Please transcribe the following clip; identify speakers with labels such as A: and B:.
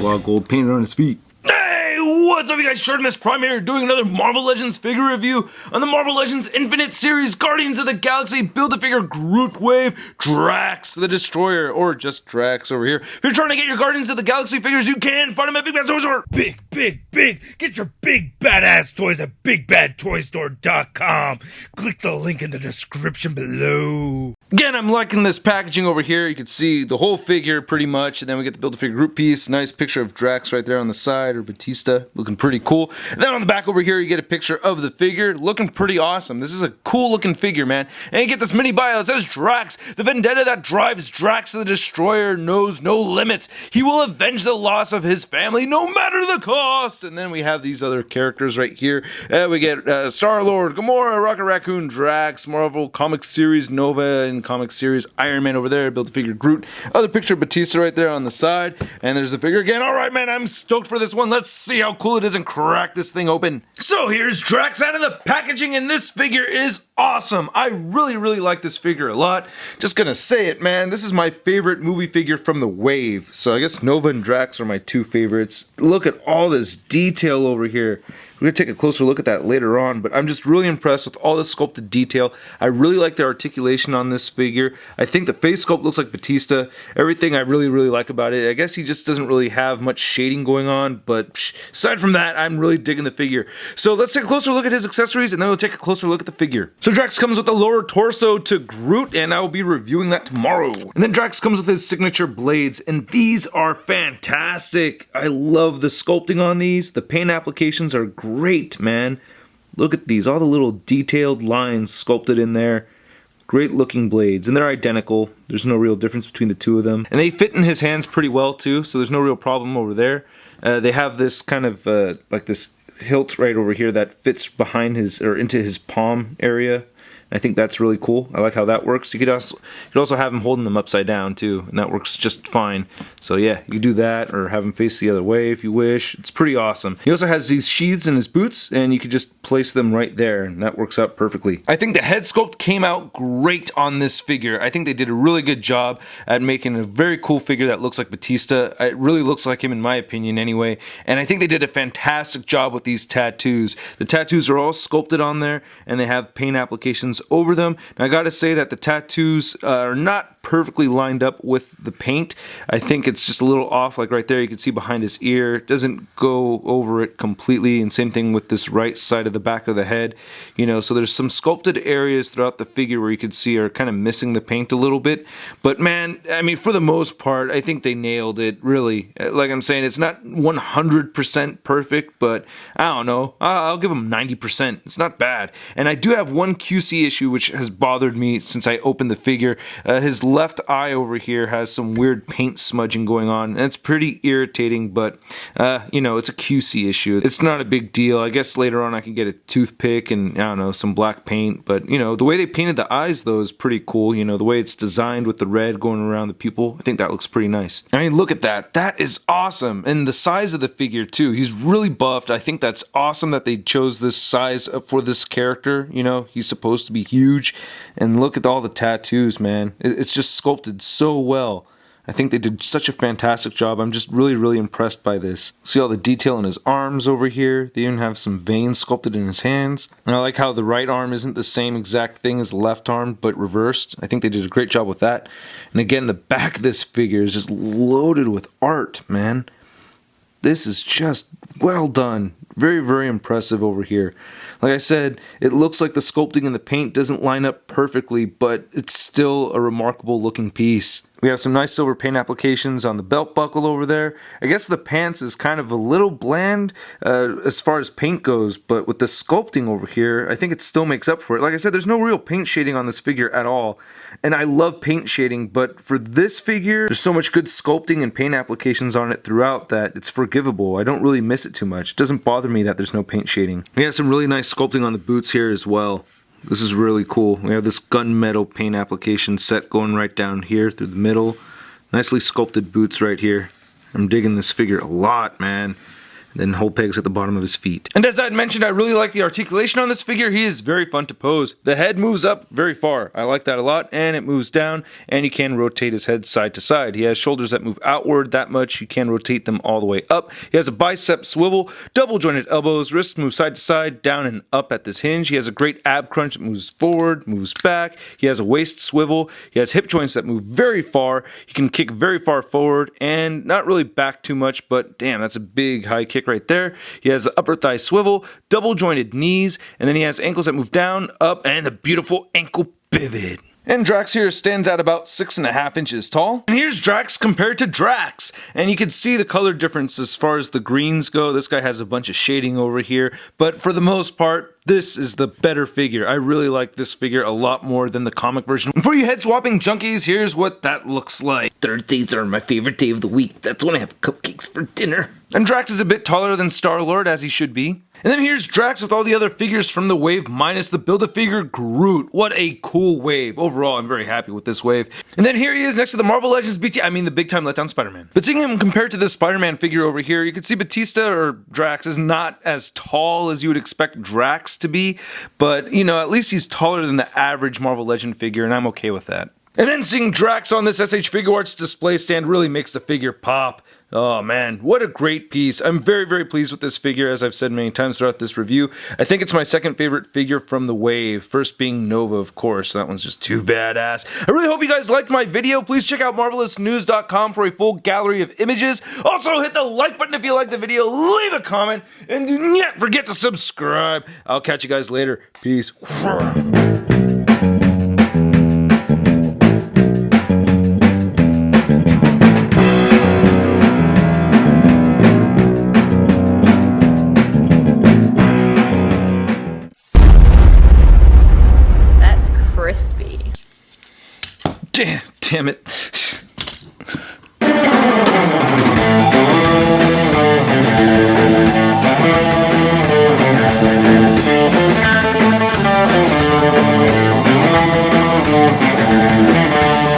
A: lot of gold painted on his feet.
B: Hey, what's up you guys, Shirtmas Prime here, doing another Marvel Legends figure review on the Marvel Legends Infinite Series Guardians of the Galaxy Build-A-Figure Groot Wave Drax the Destroyer, or just Drax over here. If you're trying to get your Guardians of the Galaxy figures, you can find them at Big Bad Toy Store.
C: Big! Get your big badass toys at BigBadToyStore.com. Click the link in the description below.
B: Again, I'm liking this packaging over here. You can see the whole figure pretty much, and then we get the Build-A-Figure Groot piece. Nice picture of Drax right there on the side, or Batista, looking pretty cool. And then on the back over here, you get a picture of the figure, looking pretty awesome. This is a cool looking figure, man. And you get this mini bio that says Drax, the vendetta that drives Drax the Destroyer knows no limits. He will avenge the loss of his family no matter the cost. And then we have these other characters right here. We get Star-Lord, Gamora, Rocket Raccoon, Drax, Marvel Comics Series Nova, and Comics Series Iron Man over there. Build-A-Figure Groot. Other picture of Batista right there on the side. And there's the figure again. Alright, man, I'm stoked for this one. Let's see how cool it is and crack this thing open. So here's Drax out of the packaging, and this figure is awesome. I really like this figure a lot. Just gonna say it, man. This is my favorite movie figure from the wave. So I guess Nova and Drax are my two favorites. Look at all this detail over here. We're going to take a closer look at that later on, but I'm just really impressed with all the sculpted detail. I really like the articulation on this figure. I think the face sculpt looks like Batista. Everything I really like about it. I guess he just doesn't really have much shading going on, but aside from that, I'm really digging the figure. So let's take a closer look at his accessories, and then we'll take a closer look at the figure. So Drax comes with the lower torso to Groot, and I will be reviewing that tomorrow. And then Drax comes with his signature blades, and these are fantastic. I love the sculpting on these. The paint applications are great, man. Look at these, all the little detailed lines sculpted in there. Great looking blades, and they're identical. There's no real difference between the two of them. And they fit in his hands pretty well too, so there's no real problem over there. They have this kind of like this hilt right over here that fits behind his, or into his palm area. I think that's really cool. I like how that works. You could also have him holding them upside down too, and that works just fine. So yeah, you could do that, or have him face the other way if you wish. It's pretty awesome. He also has these sheaths in his boots, and you could just place them right there, and that works out perfectly. I think the head sculpt came out great on this figure. I think they did a really good job at making a very cool figure that looks like Batista. It really looks like him in my opinion anyway, and I think they did a fantastic job with these tattoos. The tattoos are all sculpted on there, and they have paint applications over them. Now, I gotta say that the tattoos are not perfectly lined up with the paint. I think it's just a little off, like right there you can see behind his ear. It doesn't go over it completely, and same thing with this right side of the back of the head. You know, so there's some sculpted areas throughout the figure where you can see are kind of missing the paint a little bit. But man, I mean, for the most part, I think they nailed it, really. Like I'm saying, it's not 100% perfect, but I don't know. I'll give them 90%. It's not bad. And I do have one QC issue which has bothered me since I opened the figure. His left eye over here has some weird paint smudging going on, and it's pretty irritating, but you know, it's a QC issue. It's not a big deal. I guess later on I can get a toothpick and, I don't know, some black paint, but you know, the way they painted the eyes though is pretty cool. You know, the way it's designed with the red going around the pupil, I think that looks pretty nice. I mean, look at that. That is awesome. And the size of the figure too. He's really buffed. I think that's awesome that they chose this size for this character. You know, he's supposed to be huge. And look at all the tattoos, man. It's just sculpted so well. I think they did such a fantastic job. I'm just really impressed by this. See all the detail in his arms over here. They even have some veins sculpted in his hands. And I like how the right arm isn't the same exact thing as the left arm, but reversed. I think they did a great job with that. And again, the back of this figure is just loaded with art, man. This is just well done. Very impressive over here. Like I said, it looks like the sculpting and the paint doesn't line up perfectly, but it's still a remarkable looking piece. We have some nice silver paint applications on the belt buckle over there. I guess the pants is kind of a little bland as far as paint goes, but with the sculpting over here, I think it still makes up for it. Like I said, there's no real paint shading on this figure at all, and I love paint shading, but for this figure, there's so much good sculpting and paint applications on it throughout that it's forgivable. I don't really miss it too much. It doesn't bother me that there's no paint shading. We have some really nice sculpting on the boots here as well. This is really cool. We have this gunmetal paint application set going right down here through the middle. Nicely sculpted boots right here. I'm digging this figure a lot, man. then hole pegs at the bottom of his feet. And as I had mentioned, I really like the articulation on this figure. He is very fun to pose. The head moves up very far. I like that a lot, and it moves down, and you can rotate his head side to side. He has shoulders that move outward that much. You can rotate them all the way up. He has a bicep swivel, double jointed elbows, wrists move side to side, down and up at this hinge. He has a great ab crunch that moves forward, moves back. He has a waist swivel. He has hip joints that move very far. He can kick very far forward and not really back too much, but damn, that's a big high kick right there. He has the upper thigh swivel, double jointed knees, and then he has ankles that move down, up, and the beautiful ankle pivot. And Drax here stands at about 6.5 inches tall. And here's Drax compared to Drax. And you can see the color difference as far as the greens go. This guy has a bunch of shading over here. But for the most part, this is the better figure. I really like this figure a lot more than the comic version. And for you head swapping junkies, here's what that looks like.
A: Thursdays are my favorite day of the week. That's when I have cupcakes for dinner.
B: And Drax is a bit taller than Star-Lord, as he should be. And then here's Drax with all the other figures from the wave minus the Build-A-Figure Groot. What a cool wave. Overall, I'm very happy with this wave. And then here he is next to the Marvel Legends the Big Time Letdown Spider-Man. But seeing him compared to this Spider-Man figure over here, you can see Batista or Drax is not as tall as you would expect Drax to be. But, you know, at least he's taller than the average Marvel Legend figure, and I'm okay with that. And then seeing Drax on this SH Figure Arts display stand really makes the figure pop. Oh man, what a great piece. I'm very, very pleased with this figure, as I've said many times throughout this review. I think it's my second favorite figure from the wave, first being Nova, of course. That one's just too badass. I really hope you guys liked my video. Please check out marvelousnews.com for a full gallery of images. Also, hit the like button if you liked the video, leave a comment, and do not forget to subscribe. I'll catch you guys later. Peace.
D: Crispy.
B: Damn it.